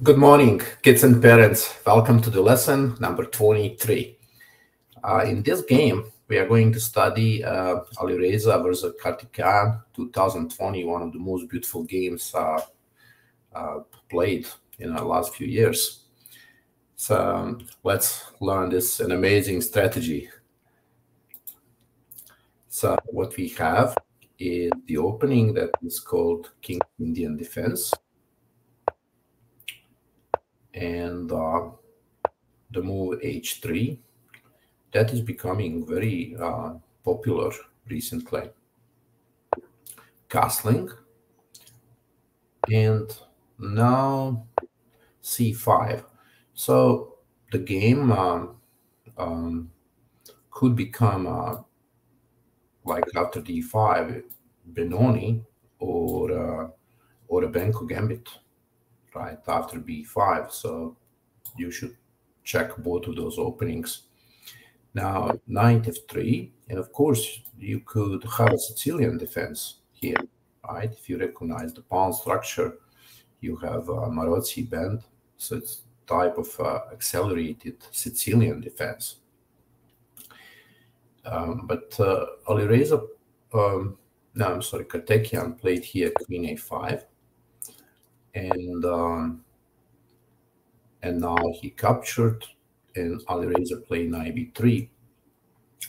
Good morning, kids and parents. Welcome to the lesson number 23. In this game, we are going to study Alireza versus Karhtikeyan 2020, one of the most beautiful games played in the last few years. So let's learn this an amazing strategy. So what we have is the opening that is called King Indian Defense. And the move h3, that is becoming very popular recently. Castling, and now c5. So the game could become like after d5, Benoni or a Benko gambit, right after b5. So you should check both of those openings. Now, knight f3, and of course, you could have a Sicilian defense here, right? If you recognize the pawn structure, you have Marozzi bend, so it's type of accelerated Sicilian defense. But Alireza, Karhtikeyan played here queen a5, and now he captured, and Alireza played knight b3.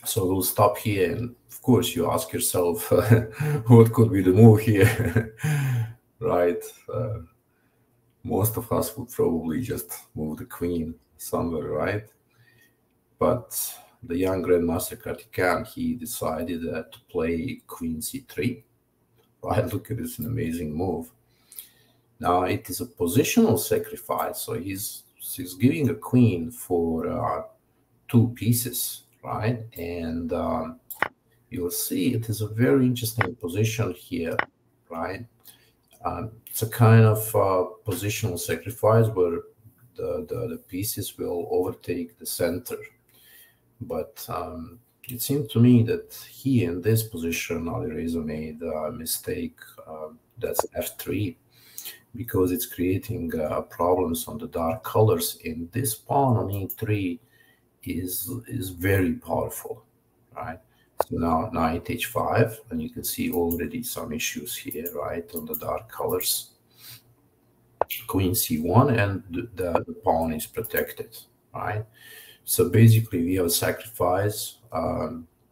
So we'll stop here, and of course you ask yourself, what could be the move here, right? Most of us would probably just move the queen somewhere, right? But the young Grandmaster Karhtikeyan, he decided to play queen c3, right? Look at this, an amazing move. Now it is a positional sacrifice, so he's giving a queen for 2 pieces, right? And you will see it is a very interesting position here, right? It's a kind of positional sacrifice where the pieces will overtake the center. But it seemed to me that he, in this position, Alireza made a mistake. That's f3, because it's creating problems on the dark colors. And this pawn on e3 is very powerful, right? So now knight h5, and you can see already some issues here, right, on the dark colors. Queen c1, and the pawn is protected, right? So basically we have a sacrifice,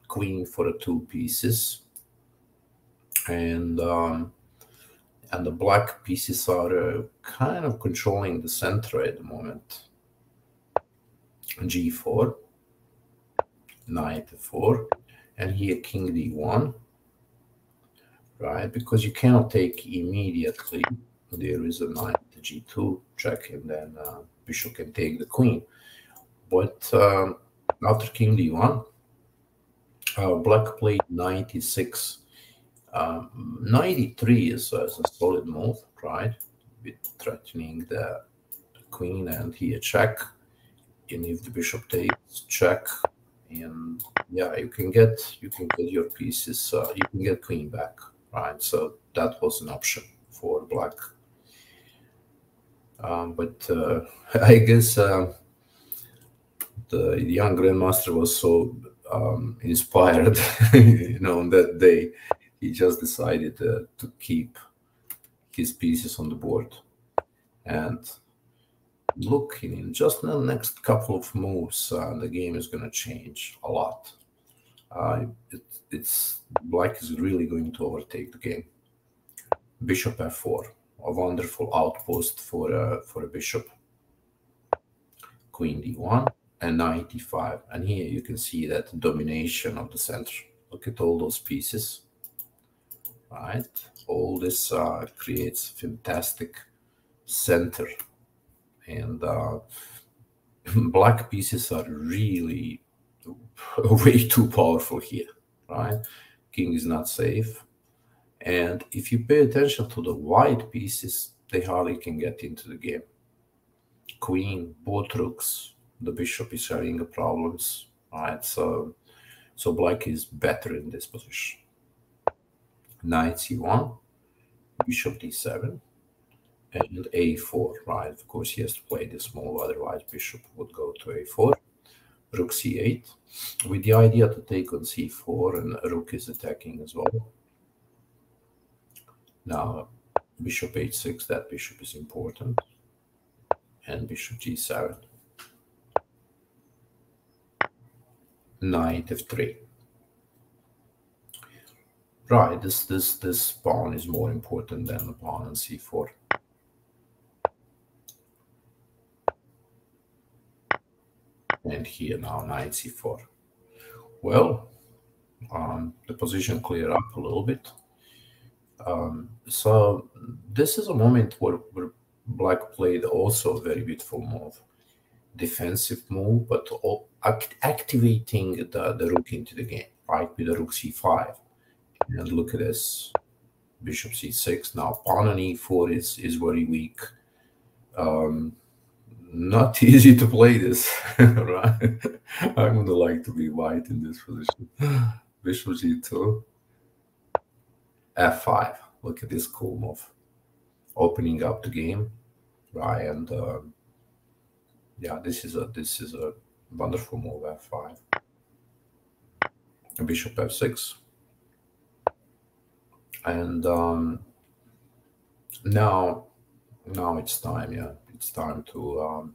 queen for the 2 pieces, and the black pieces are kind of controlling the center at the moment. g4, knight f4, and here king d1, right? Because you cannot take immediately. There is a knight g2 check, and then bishop can take the queen. But after king d1, black played knight e6. Knight e3 is a solid move, right? With threatening the queen, and here check. And if the bishop takes, check, and yeah, you can get your pieces. You can get queen back, right? So that was an option for black. But I guess the young grandmaster was so inspired, on that day, he just decided to keep his pieces on the board. And look, in just the next couple of moves, the game is going to change a lot. Black is really going to overtake the game. Bishop f4, a wonderful outpost for a bishop. Queen d1 and knight e5, and here you can see that domination of the center. Look at all those pieces, right? All this creates fantastic center, and black pieces are really way too powerful here, right? King is not safe, and if you pay attention to the white pieces, they hardly can get into the game. Queen, both rooks, the bishop is having problems, right? So black is better in this position. Knight c1, bishop d7, and a4, right? Of course, he has to play this move, otherwise bishop would go to a4. Rook c8, with the idea to take on c4, and rook is attacking as well. Now, bishop h6, that bishop is important, and bishop g7. Knight f3. Right, this pawn is more important than the pawn on c4. And here now knight c4. Well, the position cleared up a little bit. So this is a moment where Black played also a very beautiful move, defensive move, but activating the rook into the game, right, with the rook c5. And look at this, bishop c6. Now pawn on e4 is very weak. Not easy to play this, right? I would like to be white in this position. Bishop g2, f5. Look at this cool move, opening up the game, right? And yeah, this is a wonderful move, f5. Bishop f6, and now it's time. Yeah, it's time to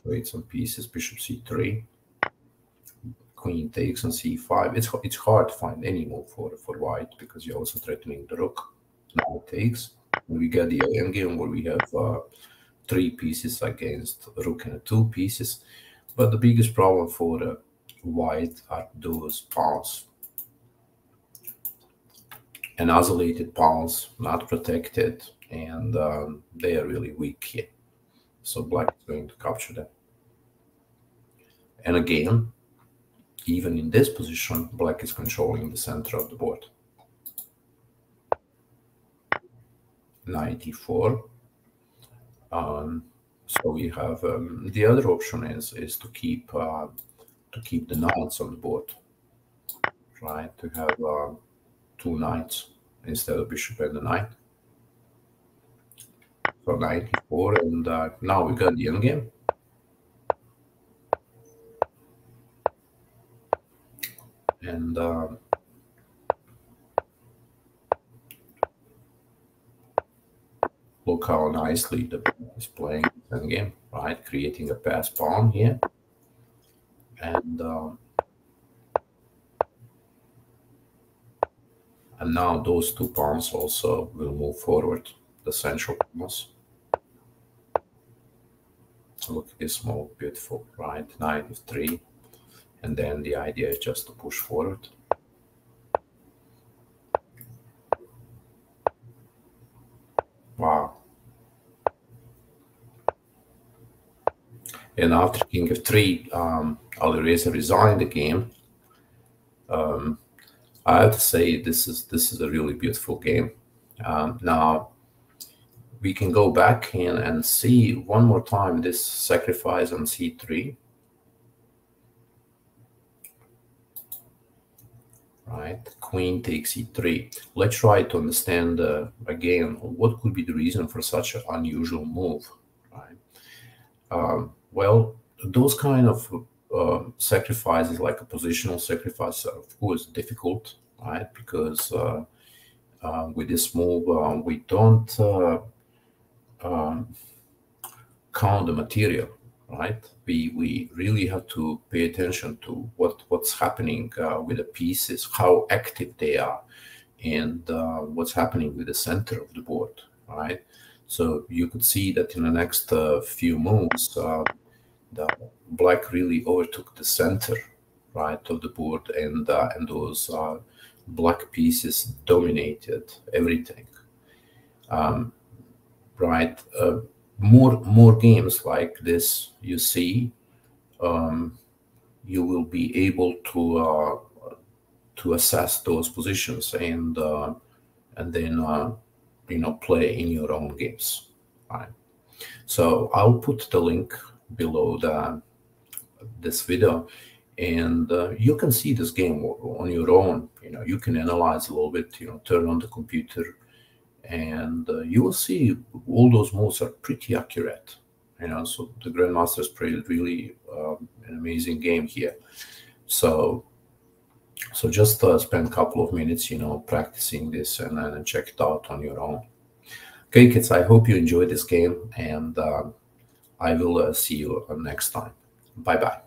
trade some pieces. Bishop c3, queen takes on c5. It's hard to find any move for white because you're also threatening the rook. Now it takes. And we get the endgame where we have 3 pieces against rook and 2 pieces. But the biggest problem for white are those pawns. And isolated pawns, not protected, and they are really weak here. So Black is going to capture them. And again, even in this position, Black is controlling the center of the board. Knight e4. So we have the other option is to keep the knights on the board, right? To have 2 knights instead of bishop and the knight. So knight e4, and now we got the endgame. And look how nicely the black is playing the endgame, right? Creating a pass pawn here. And now those 2 pawns also will move forward, the central pawns. Look at this move, beautiful, right? Knight f3, and then the idea is just to push forward. Wow. And after king f3, Alireza resigned the game. I have to say this is a really beautiful game. Now we can go back in and see one more time this sacrifice on c3. Right, queen takes c3. Let's try to understand again what could be the reason for such an unusual move. Right. Well, those kind of sacrifices, like a positional sacrifice, are of course difficult, right? Because with this move, we don't count the material, right? We really have to pay attention to what's happening with the pieces, how active they are, and what's happening with the center of the board, right? So you could see that in the next few moves, the black really overtook the center, right, of the board, and those black pieces dominated everything, right? More games like this you see, you will be able to assess those positions and then play in your own games, right? So I'll put the link below this video, and you can see this game on your own. You can analyze a little bit, turn on the computer and you will see all those moves are pretty accurate. So the grandmasters played really an amazing game here. So just spend a couple of minutes, practicing this, and then check it out on your own. Okay, kids, I hope you enjoyed this game, and I will see you next time. Bye-bye.